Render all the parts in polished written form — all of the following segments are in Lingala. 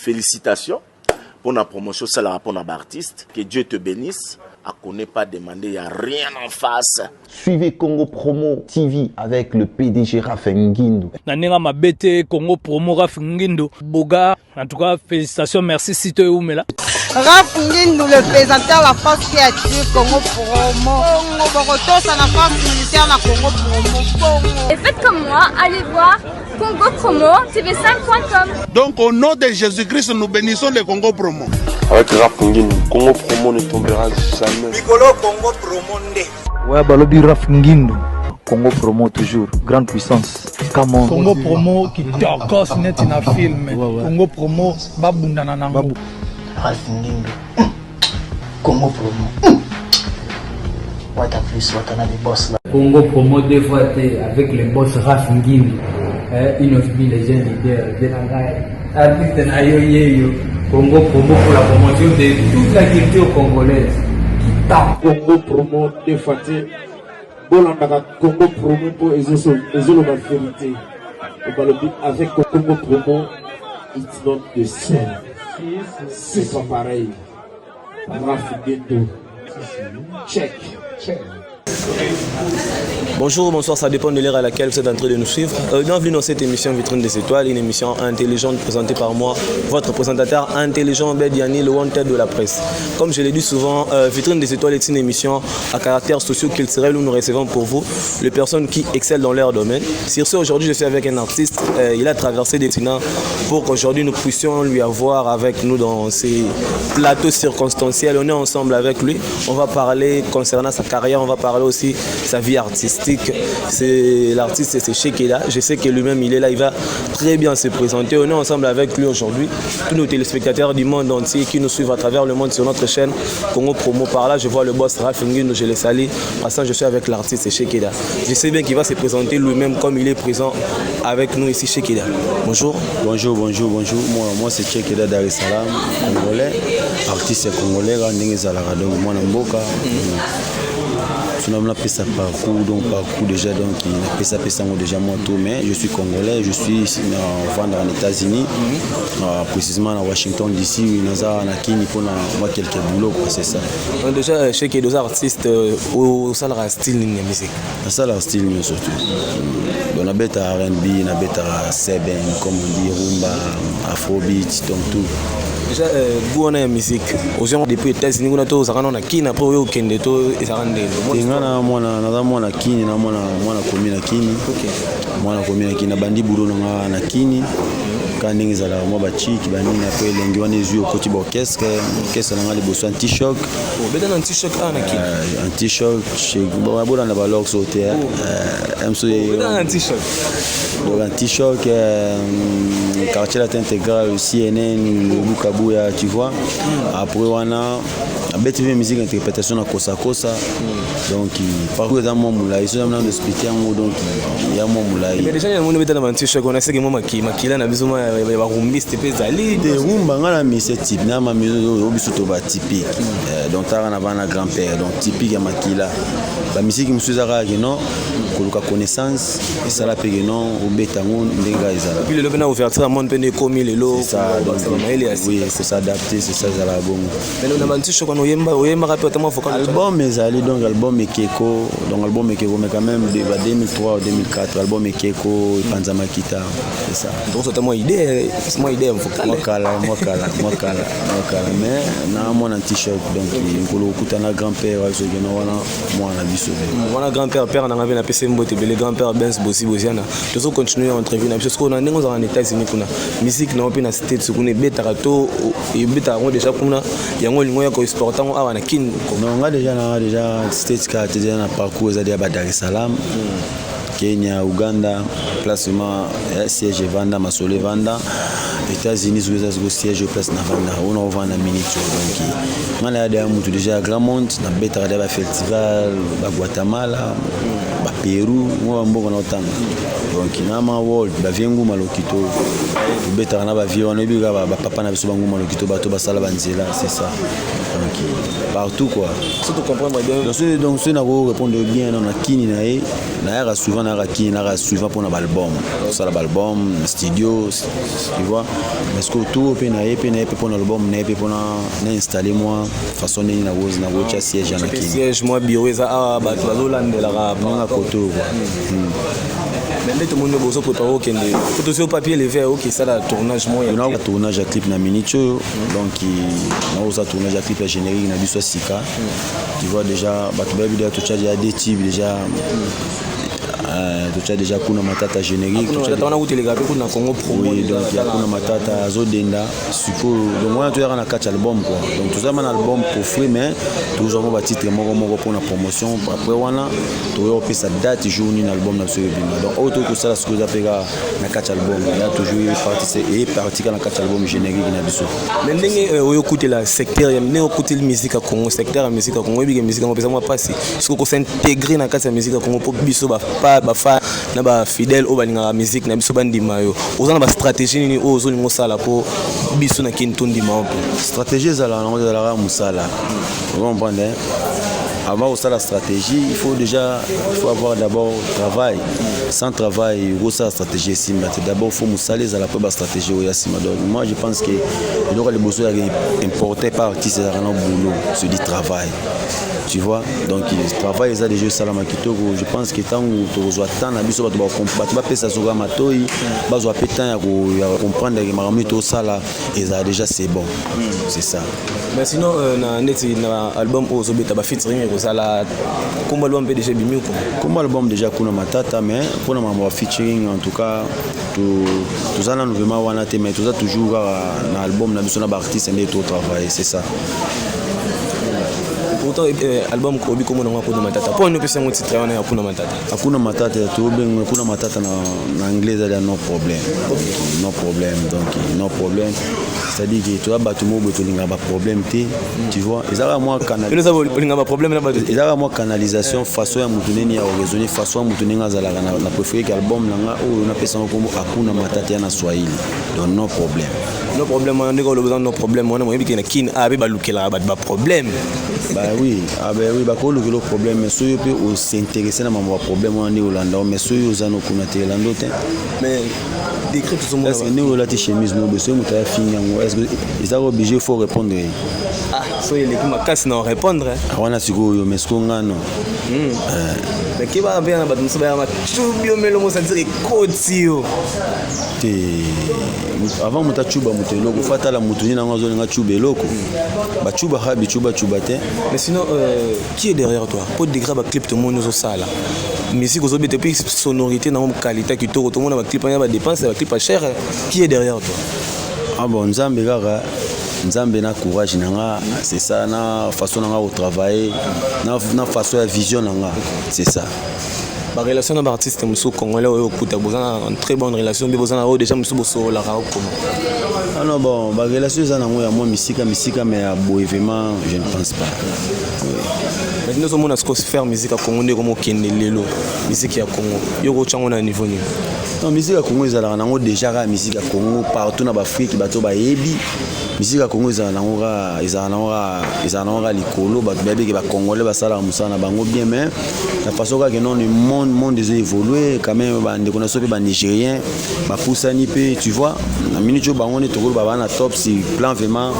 Félicitations pour la promotion, ça la pour l'artiste. Que Dieu te bénisse. qu'on n'ait pas demandé, il n'y a rien en face. Suivez Congo Promo TV avec le PDG Raphaël Nguindo. Nanenga Mabete, Congo Promo Raphaël Nguindo. Boga, en tout cas, félicitations, merci Sito Oumela. Raphaël Nguindo, le présentateur de la force créative Congo Promo. Congo ça la force militaire de Congo Promo. Et faites comme moi, allez voir Congo Promo, tv5.com. Donc au nom de Jésus-Christ, nous bénissons le Congo Promo. Avec Raphaël Nguindo, Congo Promo ne tombera jamais. Nicolo Congo Promo Ndé. Ouais, Balobi Raphaël Nguindo. Congo Promo toujours, grande puissance. Come on. Congo Promo qui t'orcose net in a film. Congo Promo, babunda nanango. Raphaël Nguindo. Congo Promo. What a plus, what a des boss là. Congo Promo deux fois avec le boss Raphaël Nguindo. Une of me les jeunes leaders de la guerre. Artiste Nayo Congo Promo pour la promotion de toute la culture congolaise. Congo Promo deux fois Bolandaka Congo Promo pour Ezolo la vérité. Avec Congo Promo, it's not the same. C'est pas pareil. Raphaël Nguindo. Check. Bonjour, bonsoir, ça dépend de l'heure à laquelle vous êtes en train de nous suivre. Bienvenue dans cette émission Vitrine des Étoiles, une émission intelligente présentée par moi, votre présentateur intelligent Bediani, le wanted de la presse. Comme je l'ai dit souvent, Vitrine des Étoiles est une émission à caractère socio-culturel où nous recevons pour vous les personnes qui excellent dans leur domaine. Sur ce, aujourd'hui, je suis avec un artiste. Il a traversé des continents pour qu'aujourd'hui nous puissions lui avoir avec nous dans ces plateaux circonstanciels. On est ensemble avec lui. On va parler concernant sa carrière, on va parler aussi sa vie artistique. C'est l'artiste, c'est Shekeda. Je sais que lui-même il est là, il va très bien se présenter. On est ensemble avec lui aujourd'hui. Tous nos téléspectateurs du monde entier qui nous suivent à travers le monde sur notre chaîne Congo Promo. Par là, je vois le boss Raphaël Nguindo, je les salue. Passant, je suis avec l'artiste Shekeda. Je sais bien qu'il va se présenter lui-même comme il est présent avec nous ici, Shekeda. Bonjour. Bonjour. Moi c'est Shekeda Dar es Salaam, congolais, artiste congolais, donc moi Mboka. On a fait ça parcours déjà, donc il a fait ça déjà moi tout, mais je suis congolais, je suis en États-Unis, précisément à Washington DC, il faut moi quelques boulots, c'est ça. Déjà, chez les deux artistes, au salaire style de musique. Le salaire style surtout. On a bête à R&B, on a bête à Seben, comme on dit, rumba, afrobeat, donc tout. Déjà, vous on a une musique. Aujourd'hui, depuis les États-Unis, on a tous les gens qui n'ont pas eu aucun de tout et ça rend des. Moi na kini na moi na komi na kini. Moi na komi na kini na bandi bulo na kini. Quand ningi zala moi ba chiki ba ningi après lengi wana ezio koti ba orchestre na ngali boso anti-choc. Beta na anti-choc na kini. Anti-choc chez ba bola na ba lox hotel. MSO anti-choc. Donc anti-choc quartier latin intégral CNN le Bukabuya, tu vois. Après wana BTV musique interprétation na kosa donc parcours dans mon moulay ils sont dans le spécial donc il y a mon moulay mais déjà il y a mon beta na anti-choc on a ce que moi makila na bizuma ba rumbiste pe zali de rumba ngala mi c'est type na ma musique obiso to ba typique donc tara na bana grand-père donc typique ya makila la musique musuzaka que non koluka connaissance et ça la pege non obeta ngon ndenga ezala puis le bena ouverture monde pene komi lelo ça donc oui faut s'adapter c'est ça la bon mais on a anti-choc on oyemba rapide tellement vocal album ezali donc album Ekeko mais quand même de 2003 ou 2004 album Ekeko Panza Makita c'est ça donc c'est moi idée vocal moi kala mais na mon anti-choc donc ngolo kutana grand-père wazo gena wana mwana biso wana grand-père père na ngave na PC Mbote le grand-père Benz Bosiana toujours continuer entrevue na parce qu'on a nengo za en États-Unis kuna musique na opi na cité tsukune beta rato et beta ngo déjà kuna yango lingo ya ko exportant awa na kin on a déjà state card déjà na parcours za Dar es Salaam Kenya Uganda placement siège Vanda Masole Vanda États-Unis où siège place na Vanda on va na minute donc on a déjà Gramont na beta da festival ba Guatemala ba Pérou moi mboka na otanga donc na ma world ba viengu malokito beta na ba vie on ebi ba papa na biso bangu malokito bato basala banzela c'est ça partout quoi. Si tu comprends bien. Donc ceux n'a pas répondre bien on a kini na souvent na kini na souvent pour un album. Ça l'album studio tu vois. Mais ce que tout pe na pour un album na pour na installer moi façon ni na vocha siège na kini. Siège moi bureau ça ba bazolandela ka na koto quoi. Mais tout le monde besoin préparer au Kenya. Faut aussi au papier les verts OK ça la tournage moi il y a un tournage à clip na minute donc na osa tournage à clip générique na biso sika. Tu vois déjà batu ba vidéo tu charge des types déjà tu as déjà kuna matata générique tu as on a les gars kuna Congo promo oui donc il y a kuna matata zodenda suko donc moi tu as na catch album quoi donc tout ça man album pour free mais toujours on va titre moko pour la promotion après wana tu as opé sa date jour ni album na sur bima donc auto que ça la ce que zapega na catch album il y a toujours partie na catch album générique na biso mais ndenge oyo écouter la secteur ndenge écouter la musique à Congo secteur la musique à Congo bi musique moi pesa moi passer ce que s'intégrer na catch la musique à Congo pour biso ba bafa na ba fidèle au balinga musique na biso bandima yo ozana ba stratégie nini ozo lingo sala po biso na kinto ndima po stratégie za la musala vous comprenez avant ça la stratégie il faut avoir d'abord travail sans travail ça la stratégie ici mais d'abord faut musaler za la pas stratégie au yasima donc moi je pense que il aura les besoins importés par artiste za na boulot se dit travail. Tu vois, donc le travail est déjà salama kitoko. Je pense que tant où tu reçois tant na biso tu vas pesa soga matoi, bazo pétan ya comprendre que marami to sala et ça déjà c'est bon. C'est ça. Mais sinon na neti na album ozobeta ba featuring ko sala comme album déjà bimi ko. Comme album déjà kuna matata mais pour na mambo featuring en tout cas tout ça na nouvellement wana te mais tout ça toujours na album na biso na ba artiste et tout travail, c'est ça. Pourtant album ko bi komo na ko na matata po no pesa ngo titre wana ya kuna matata hakuna matata to bengo kuna matata na anglais là no problème donc no problème c'est-à-dire que tu as battu mo beto linga ba problème te tu vois ezala moi canal ils ont linga ba problème na ba ezala moi canalisation façon ya mutu neni ya raisonner façon mutu nenga zala na préférer que album langa o na pesa ngo hakuna matata na Swahili donc no problème on ndeko le besoin no problème on mo yebi na kin abe ba lukela ba problème bah oui bah quand le problème mais ceux qui peut s'intéresser à mon problème on est au Hollande mais ceux qui ont qu'on a été Hollande mais décrit tout ce monde est-ce que nous la chemise nous besoin de faire finir est-ce que ils ont obligé faut répondre so il est comme casse non répondre on a siko yo mais ce qu'on a non mais qui va bien ba muso ba ma chubio melo mo sentir kotio avant muta chuba mutelo ko fatala mutuni na ngazo nga chuba eloko ba chuba habi chuba te mais sinon qui est derrière toi pour dégrader ba clip tout le monde nous ça là musique aux obétés puis sonorité na qualité qui tout le monde ba clip ba dépense ba clip pas cher qui est derrière toi ah bon nzambe kaka nzambe na courage nanga c'est ça na façon nanga au travailler na façon ya vision nanga c'est ça. La relation avec l'artiste muso congolais une très bonne relation mais vous avez déjà muso bosso la comment ah non bon la relation ça na moi musique mais à événement je ne pense pas mais nous sommes à faire musique à Congo comme Kende lelo musique à Congo yoko chango na niveau ni non musique à Congo ça na déjà la musique à Congo partout na Afrique bato ba yebi musique à Congo ça na likolo bato ba yebi ba congolais ba sala musana bango bien mais la façon que non le monde des évolué quand même ba ndeko na sope ba nigérien ba poussani pe tu vois na minute jo bango ne tokolo ba na top si plan vraiment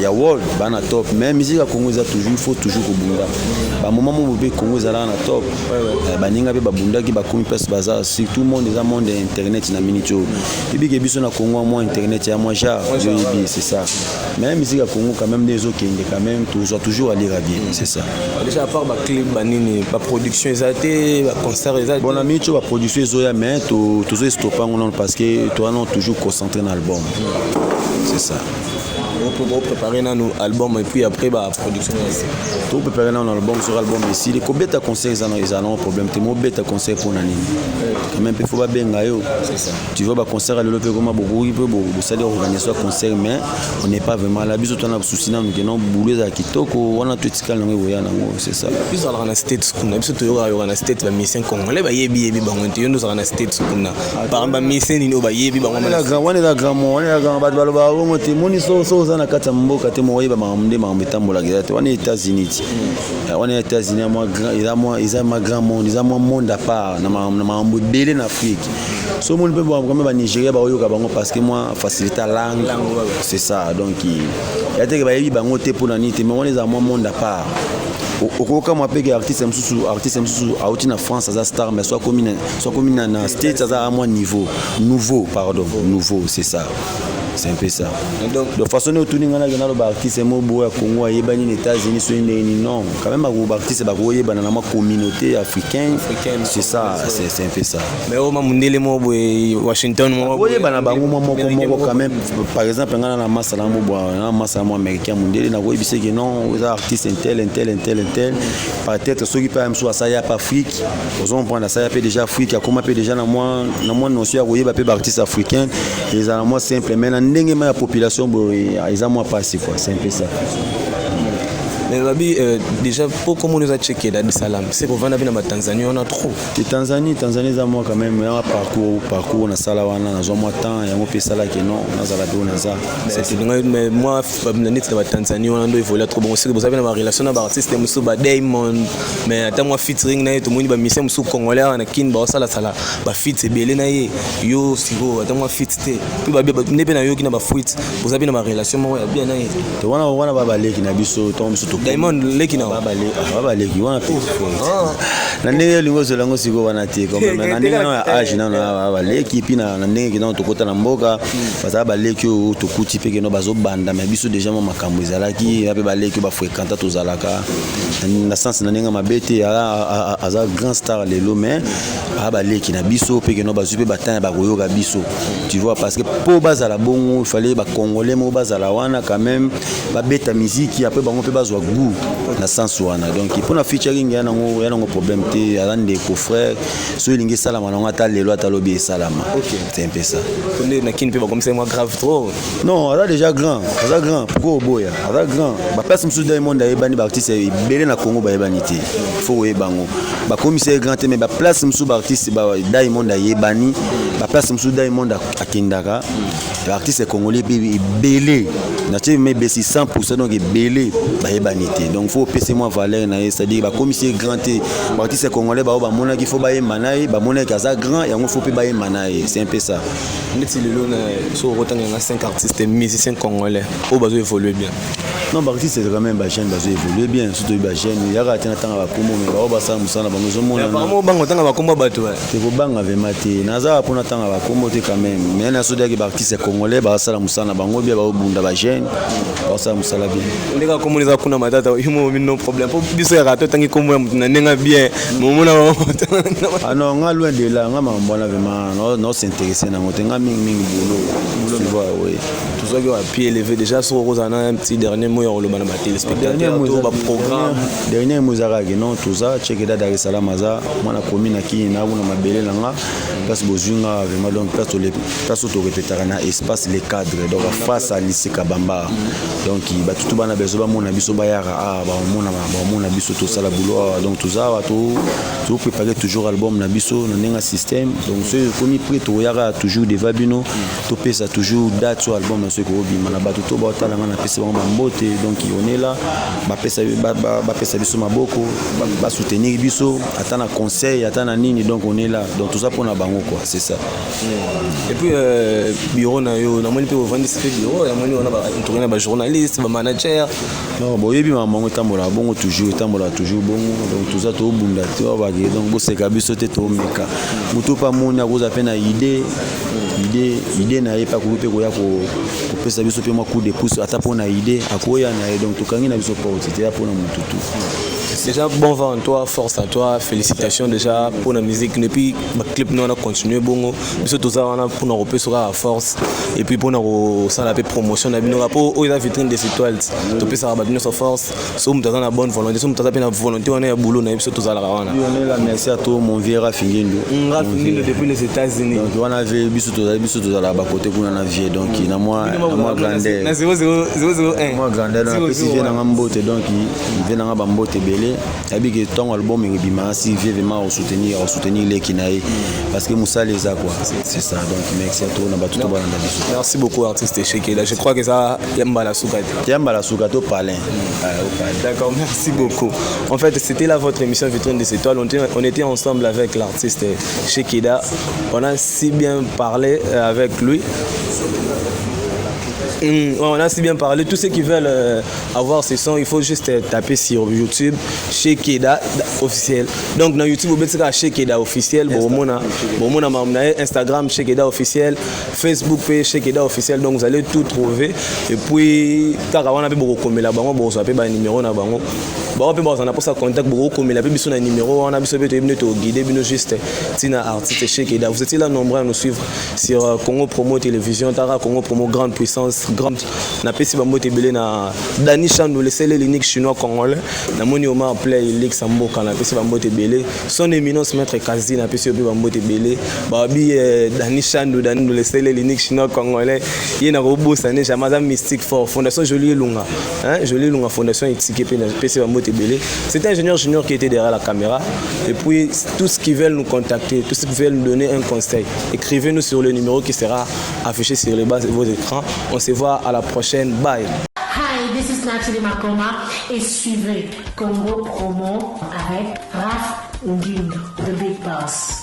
ya world ba na top mais musique à Congo ça toujours il faut toujours kobunda ba moment mo be Congo ça na top ba ninga pe ba bunda ki ba komi place baza si tout le monde est monde internet na minute jo et bi ke biso na Congo moi internet ya moi ja c'est ça mais musique à Congo quand même des autres quand même toujours aller bien c'est ça déjà à part ba clip ba nini ba production ezate ba concert ezate bon ami tu ba production ezoya mais toujours stopper on parce que toi non toujours concentré dans l'album c'est ça pour préparer nos albums et puis après bah production tout préparer nos albums sur album ici les combeta concert ils ont un problème tu mo beta concert pour nani quand même il faut pas benga yo c'est ça tu vois ba concert le peu comme beaucoup il peut beaucoup ça organiser concert mais on n'est pas vraiment là biso tona souci na nous boulot za kitoko on a tout tikal ngo ya nango c'est ça plus dans la state kuna biso to yo na state ba mission congolais ba yebi bango nti yo nous na state kuna par ba mission ni ba yebi bango on est la grand ba ba ba on te moni so oza na kati ya mboka te moyeba makambo makambo etambolaka te wana États-Unis wana États-Unis eza ma grand monde eza mwa monde à part na makambo ebele na Afrique so moni mpe comme ba Nigeria baoyoka bango parce que moi faciliter langue c'est ça donc ya te ke bayebi bango te mpona nini te mais wana eza mwa monde à part okoka mwa peke artiste msusu auti na France aza star mais soit commune na States aza à moins nouveau c'est ça. C'est un peu ça. Donc, de façon où tout le monde a artiste Congo à États-Unis, non. Quand même, les artistes dans la communauté africaine, c'est ça, c'est un peu ça. Mais au moment Washington, quand même, par exemple, dans la masse américaine, non, les artistes tel. Peut-être ceux qui peuvent soit ça y a pas Afrique, ils ont prendre ça y a déjà Afrique, comment peut déjà dans moi notion à artistes africains, ils ont moi simplement la population ils ont moins passé quoi, c'est un peu ça. Mais Babi, déjà, pour comment on nous a checké Dar es Salaam, c'est pour vendre dans la Tanzanie, on a trop. Et Tanzanie, ça moi quand même, il y a un parcours, on a ça là, on a moins de temps, il y a un peu ça là qui non, on a ça là, on a ça. Mais moi, dans la Tanzanie, on a évolué trop bon. Vous savez, ma relation avec l'artiste, c'est un Diamond, mais attends moi featuring, tout le monde va misser un Congolais, on a kin, ça là, bah fit c'est belé naïe, yo sigo, attends moi fit c'était, puis bah n'est pas naïe qui n'a pas fruit. Vous savez, ma relation, moi bien naïe. On a pas balé qui n'a biso, tombe sur Diamond leki na baba leki wana pe na ndenge lingo zelango siko wana te comme na ndenge na age na baba leki pina na ndenge ki na tokota na mboka baza ba leki o tokuti pe ke no bazo banda mais biso déjà mo makambo ezalaki ape ba leki ba fréquenta tozalaka na sens na ndenge mabete aza grand star lelo mais baba leki na biso pe ke no bazu pe batana ba koyoka biso tu vois parce que pour bazala bongo il fallait ba congolais mo bazala wana quand même ba beta musique après bango pe bazwa goût na sens wana donc pour na featuring ya nango problème te azande ko frère so lingi salama na ngata lelo atalobi salama c'est un peu ça on na kin pe comme c'est moi grave trop non ala déjà grand pourquoi boya ala grand ba place msu Diamond ayebani ba artiste belé na Congo ba yebani te faut yebango ba commissaire grand te mais ba place msu ba artiste ba Diamond ayebani ba place msu Diamond akindaka ba artiste congolais belé na tu mais besi 100% donc belé ba yebani te donc faut passer moi valeur na c'est-à-dire ba commissaire grand te ba artiste congolais ba mona qu'il faut ba yemana ba mona kaza grand et on faut pas ba yemana c'est un peu ça neti lelo na so rotanga 5 artistes musiciens congolais au bazo évoluer bien non ba artiste c'est quand même ba jeune bazo évoluer bien surtout ba jeune ya raté na tanga ba komo mais ba ba sa musana ba zo mona na ba bango tanga ba komo bato te ko banga vemate naza pour na tanga ba komo te quand même mais na so de ba artiste congolais ba sala musana bango bien ba bunda ba jeune ba sa musala bien ndeka komo za kuna matata imo no problème pour biso ya rato tangi komo na nenga bien momona ah non nga loin de là nga mbona vraiment non s'intéresser na ngotenga mingi boulot tu vois oui tout ça qui a pied élevé déjà sur Rosana un petit dernier mot au lobana ba téléspectateur tout ba programme dernier mot zaragi non tout ça check Dar es Salaam za mwana commune ki na buna mabele langa place bozunga vraiment donc place to répétera na espace les cadres donc face à lycée Kabamba donc ba tout bana bezo ba mona biso ba yara ba mona biso to sala boulot donc tout ça tout préparer toujours album na biso na nenga système donc ce comme prêt to yara toujours des vabino to pesa toujours date sur album na ce ko bima na ba tout ba tala na pesa ba mbote donc on est là ba pesa biso maboko ba soutenir biso atana conseil atana nini donc on est là donc tout ça pour na bango quoi c'est ça et puis bureau na yo na moni pe vendre ce bureau ya moni on a entouré na ba journaliste ba manager non bon yebi mamango tambola bongo toujours bongo donc tout ça to bunda to ba donc bo se kabiso te to meka muto pa moni akoza pe na idée na yepa ko pe ko ya ko pesa biso pe moi coup de pouce ata pona idée akoya na donc to kangi na biso porte te ya pona mututu. Déjà bon vent toi, force à toi, félicitations déjà pour la musique et puis le clip nous on a continué bongo biso tout ça on a pour nous repérer sur la force et puis pour nous ça la promotion na bino rapport au la vitrine des étoiles to pe ça ba bino sur force so mutaza na bonne volonté so mutaza pe na volonté on est à boulot na biso tout ça la wana on est là merci à toi mon vieux Rafingindo depuis les États-Unis donc on avait biso tout ça là bas côté kuna na vie donc na moi grandeur na 001 moi grandeur na petit vient na mbote donc il vient na ba mbote belé partager. Et puis que ton album est si vraiment au soutenir les Kinaï. Parce que Moussa les a quoi. C'est ça. Donc merci à toi. Merci beaucoup artiste Shekeda. Je crois que ça Yamba Soukate. Yamba Soukate au Palin. D'accord, merci beaucoup. En fait, c'était là votre émission Vitrine des Étoiles. On était ensemble avec l'artiste Shekeda. On a si bien parlé avec lui. On a si bien parlé. Tous ceux qui veulent avoir ces sons, il faut juste taper sur YouTube Shekeda officiel. Donc dans YouTube, vous pouvez Shekeda officiel. Instagram Shekeda officiel, Facebook Shekeda officiel. Donc vous allez tout trouver. Et puis, quand on a beaucoup comme là, on a un numéro na bango. On a pour ça contact beaucoup comme là, on a un numéro. On a besoin de guider, juste Tina artiste Shekeda. Vous êtes là nombreux à nous suivre sur Congo Promo Télévision, Tara Congo Promo Grande Puissance. Grande na pesi ba mbote belé na Dani Chandou le seul unique chinois congolais na moni Omar Play Lex Samboka na pesi ba mbote belé son éminence maître Kazi na pesi ba mbote belé babi Dani Chandou le seul unique chinois congolais yena ko bosane jamaza mystique fort fondation Jolie Lunga Jolie Lunga fondation éthique pe na pesi ba mbote belé c'est un ingénieur junior qui était derrière la caméra et puis tous ceux qui veulent nous contacter tous ceux qui veulent nous donner un conseil écrivez-nous sur le numéro qui sera affiché sur les bas de vos écrans. On se voit à la prochaine. Bye. Hi, this is Nathalie Makoma et suivez Congo Promo avec Raph Ngindu, The Big Boss.